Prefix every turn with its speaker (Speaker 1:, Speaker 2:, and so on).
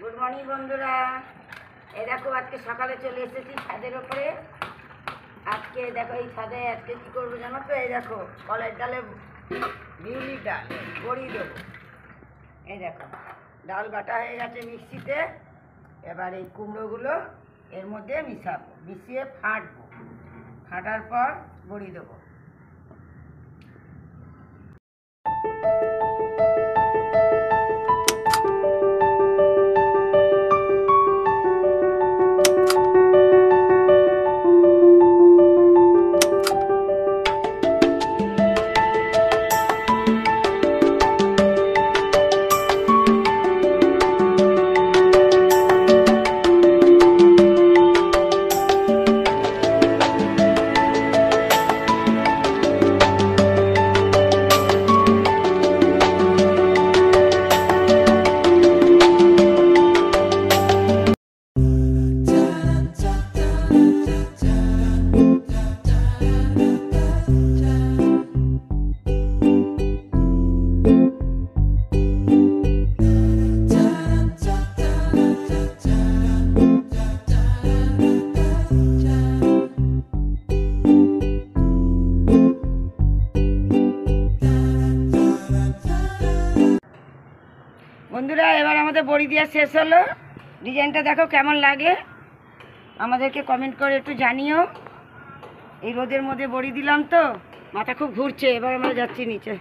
Speaker 1: Good morning বন্ধুরা, এই দেখো আজকে সকালে চলে এসেছি ছাদের ওপরে। আজকে দেখো এই ছাদে আজকে কী করবো জানো তো? এই দেখো কলের ডালে বিউলির ডাল বড়ি দেবো। এই দেখো ডাল বাটা হয়ে গেছে মিক্সিতে। এবার এই কুমড়োগুলো এর মধ্যে মিশাবো, মিশিয়ে ফাটবো, ফাটার পর বড়ি দেবো। বন্ধুরা, এবার আমাদের বড়ি দেওয়া শেষ হলো। ডিজাইনটা দেখো কেমন লাগে, আমাদেরকে কমেন্ট করে একটু জানিও। এই রোদের মধ্যে বড়ি দিলাম তো মাথা খুব ঘুরছে। এবার আমরা যাচ্ছি নিচে।